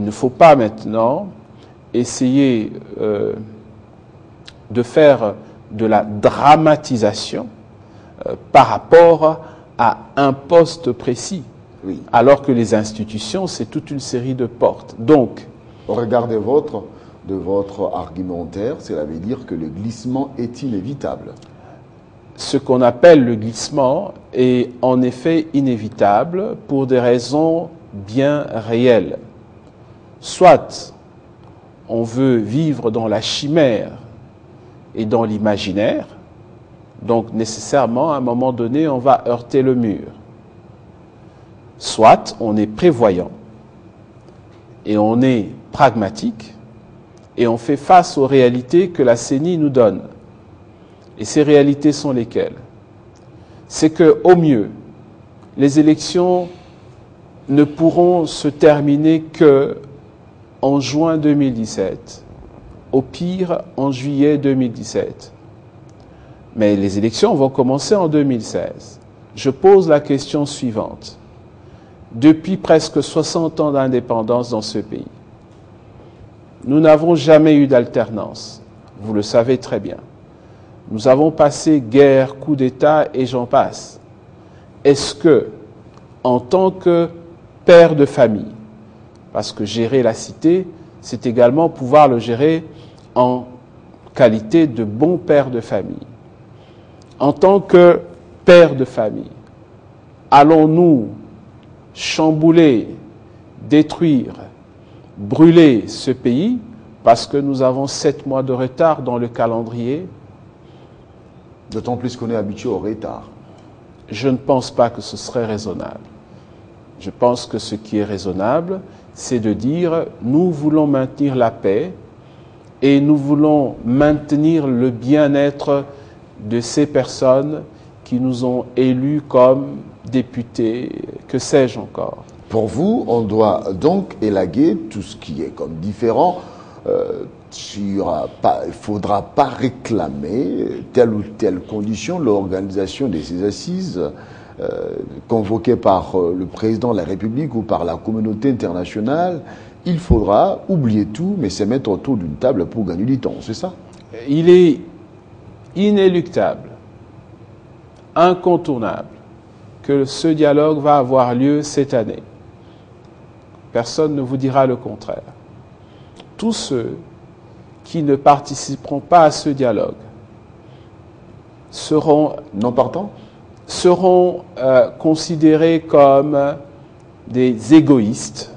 ne faut pas maintenant essayer de faire de la dramatisation par rapport à un poste précis, Oui. alors que les institutions, c'est toute une série de portes. Donc, Au regard de votre argumentaire, cela veut dire que le glissement est inévitable. ce qu'on appelle le glissement est en effet inévitable pour des raisons bien réelles. Soit on veut vivre dans la chimère et dans l'imaginaire, donc nécessairement à un moment donné on va heurter le mur. Soit on est prévoyant et on est pragmatique et on fait face aux réalités que la CENI nous donne. Et ces réalités sont lesquelles? C'est qu'au mieux, les élections ne pourront se terminer qu'en juin 2017, au pire en juillet 2017. Mais les élections vont commencer en 2016. Je pose la question suivante. Depuis presque 60 ans d'indépendance dans ce pays, nous n'avons jamais eu d'alternance. Vous le savez très bien. Nous avons passé guerre, coup d'État et j'en passe. Est-ce que, en tant que père de famille, parce que gérer la cité, c'est également pouvoir le gérer en qualité de bon père de famille. En tant que père de famille, allons-nous chambouler, détruire, brûler ce pays parce que nous avons 7 mois de retard dans le calendrier? D'autant plus qu'on est habitué au retard. Je ne pense pas que ce serait raisonnable. Je pense que ce qui est raisonnable, c'est de dire nous voulons maintenir la paix et nous voulons maintenir le bien-être de ces personnes qui nous ont élus comme députés, que sais-je encore. Pour vous, on doit donc élaguer tout ce qui est comme différent. Il ne faudra pas réclamer telle ou telle condition. L'organisation de ces assises convoquées par le président de la République ou par la communauté internationale, il faudra oublier tout, mais se mettre autour d'une table pour gagner du temps, c'est ça? Il est inéluctable, incontournable, que ce dialogue va avoir lieu cette année. Personne ne vous dira le contraire. Tous ceux qui ne participeront pas à ce dialogue seront Non partant? seront considérés comme des égoïstes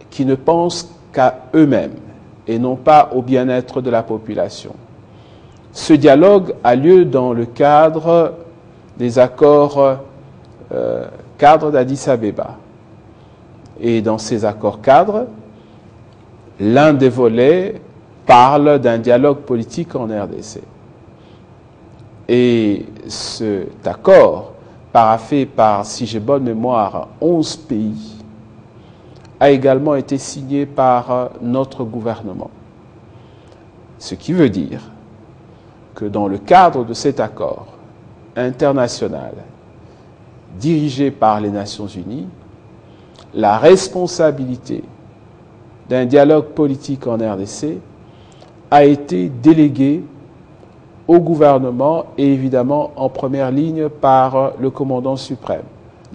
qui ne pensent qu'à eux-mêmes et non pas au bien-être de la population. Ce dialogue a lieu dans le cadre des accords cadres d'Addis Abeba. Et dans ces accords cadres, l'un des volets parle d'un dialogue politique en RDC. Et cet accord, paraphé par, si j'ai bonne mémoire, 11 pays, a également été signé par notre gouvernement. Ce qui veut dire que dans le cadre de cet accord international, dirigé par les Nations Unies, la responsabilité d'un dialogue politique en RDC a été déléguée au gouvernement et évidemment en première ligne par le commandant suprême,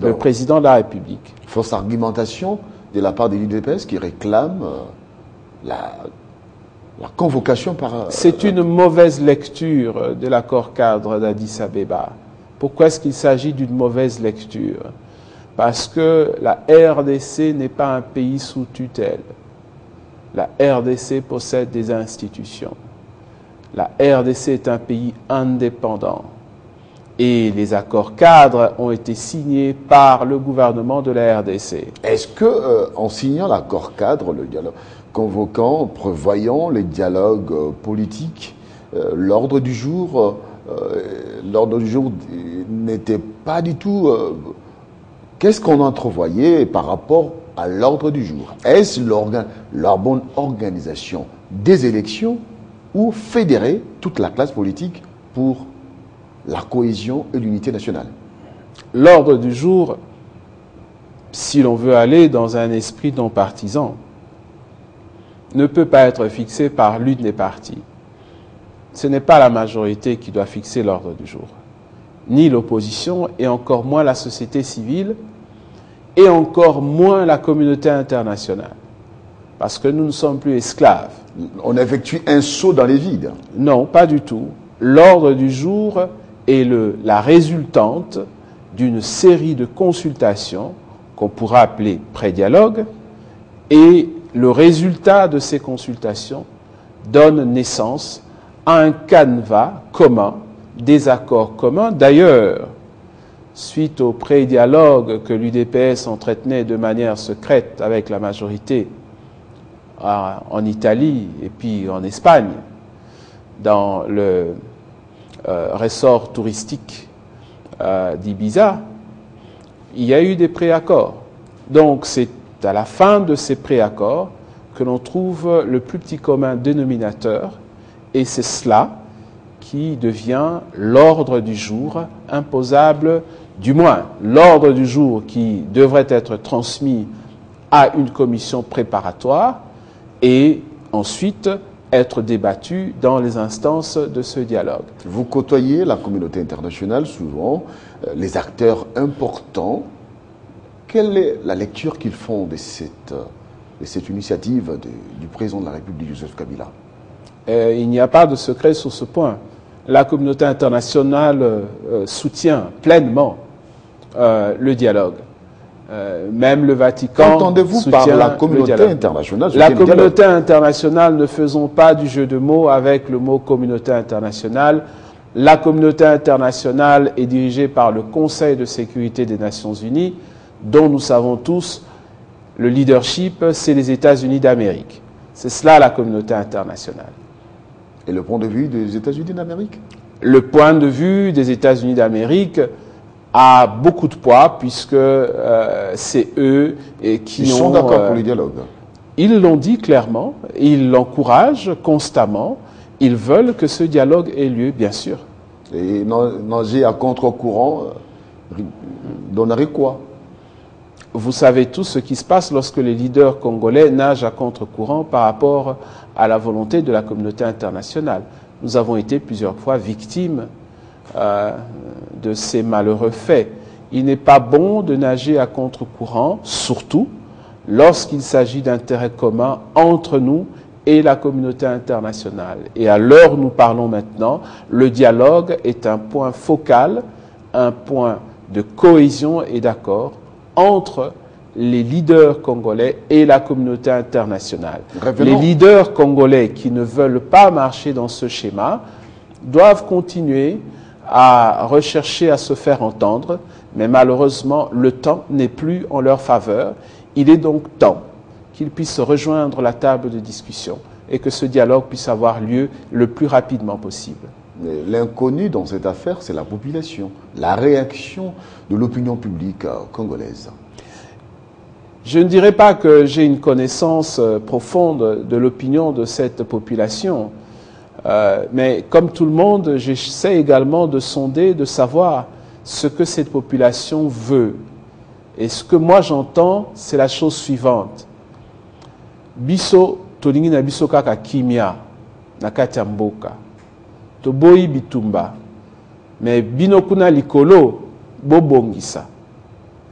le président de la République. Fausse argumentation de la part de l'UDPS qui réclame la convocation par... C'est une mauvaise lecture de l'accord cadre d'Addis Abeba. Pourquoi est-ce qu'il s'agit d'une mauvaise lecture? Parce que la RDC n'est pas un pays sous tutelle. La RDC possède des institutions. La RDC est un pays indépendant. Et les accords cadres ont été signés par le gouvernement de la RDC. Est-ce que, en signant l'accord cadre, le dialogue convoquant, prévoyant les dialogues politiques, l'ordre du jour n'était pas du tout... Qu'est-ce qu'on entrevoyait par rapport à l'ordre du jour? Est-ce leur bonne organisation des élections ou fédérer toute la classe politique pour la cohésion et l'unité nationale? L'ordre du jour si l'on veut aller dans un esprit non partisan, ne peut pas être fixé par l'une des parties. Ce n'est pas la majorité qui doit fixer l'ordre du jour, ni l'opposition, et encore moins la société civile, et encore moins la communauté internationale. Parce que nous ne sommes plus esclaves. On effectue un saut dans les vides. Non, pas du tout. L'ordre du jour est la résultante d'une série de consultations qu'on pourra appeler pré-dialogue, et le résultat de ces consultations donne naissance à un canevas commun, des accords communs. D'ailleurs, suite au pré-dialogue que l'UDPS entretenait de manière secrète avec la majorité en Italie et puis en Espagne, dans le ressort touristique d'Ibiza, il y a eu des préaccords. Donc c'est à la fin de ces préaccords que l'on trouve le plus petit commun dénominateur, et c'est cela qui devient l'ordre du jour imposable, du moins l'ordre du jour qui devrait être transmis à une commission préparatoire et ensuite être débattu dans les instances de ce dialogue. Vous côtoyez la communauté internationale souvent, les acteurs importants. Quelle est la lecture qu'ils font de cette initiative du président de la République, Joseph Kabila? Il n'y a pas de secret sur ce point. La communauté internationale soutient pleinement le dialogue. Même le Vatican Qu'entendez-vous par la communauté internationale? La communauté internationale, ne faisons pas du jeu de mots avec le mot communauté internationale. La communauté internationale est dirigée par le Conseil de sécurité des Nations Unies, dont nous savons tous, le leadership, c'est les États-Unis d'Amérique. C'est cela la communauté internationale. Et le point de vue des États-Unis d'Amérique? Le point de vue des États-Unis d'Amérique a beaucoup de poids, puisque c'est eux qui sont d'accord pour le dialogue. Ils l'ont dit clairement, ils l'encouragent constamment, ils veulent que ce dialogue ait lieu, bien sûr. Et nager à contre-courant donnerait quoi? Vous savez tous ce qui se passe lorsque les leaders congolais nagent à contre-courant par rapport à la volonté de la communauté internationale. Nous avons été plusieurs fois victimes de ces malheureux faits. Il n'est pas bon de nager à contre-courant, surtout lorsqu'il s'agit d'intérêts communs entre nous et la communauté internationale. Et à l'heure où nous parlons maintenant, le dialogue est un point focal, un point de cohésion et d'accord entre les leaders congolais et la communauté internationale. Les leaders congolais qui ne veulent pas marcher dans ce schéma doivent continuer à rechercher à se faire entendre, mais malheureusement, le temps n'est plus en leur faveur. Il est donc temps qu'ils puissent rejoindre la table de discussion et que ce dialogue puisse avoir lieu le plus rapidement possible. L'inconnu dans cette affaire, c'est la population, la réaction de l'opinion publique congolaise. Je ne dirais pas que j'ai une connaissance profonde de l'opinion de cette population, mais comme tout le monde, j'essaie également de sonder, de savoir ce que cette population veut. Et ce que moi j'entends, c'est la chose suivante. Biso, tolingi na biso kaka kimia, na kati ya mboka. Toboyi bitumba. Mais binokuna likolo, bobongisa.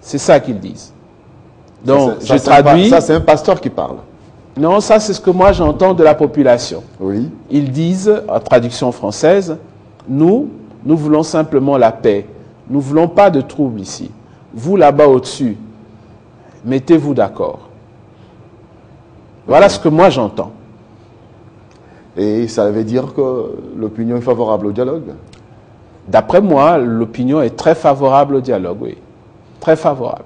C'est ça qu'ils disent. Donc, je traduis. Ça, c'est un pasteur qui parle. Non, ça, c'est ce que moi j'entends de la population. Oui. Ils disent, en traduction française, nous voulons simplement la paix. Nous ne voulons pas de troubles ici. Vous, là-bas au-dessus, mettez-vous d'accord. Voilà ce que moi j'entends. Et ça veut dire que l'opinion est favorable au dialogue? D'après moi, l'opinion est très favorable au dialogue, oui. Très favorable.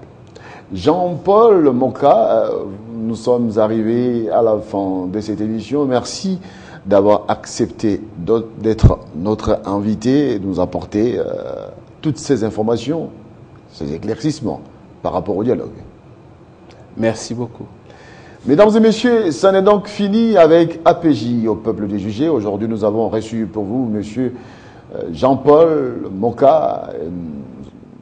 Jean-Paul Moka, nous sommes arrivés à la fin de cette émission. Merci d'avoir accepté d'être notre invité et de nous apporter toutes ces informations, ces éclaircissements par rapport au dialogue. Merci beaucoup. Mesdames et messieurs, ça n'est donc fini avec APJ au peuple des jugés. Aujourd'hui, nous avons reçu pour vous, monsieur Jean-Paul Moka.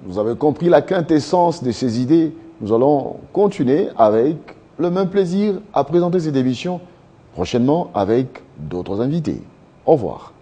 Vous avez compris la quintessence de ces idées nous allons continuer avec le même plaisir à présenter cette émission prochainement avec d'autres invités. Au revoir.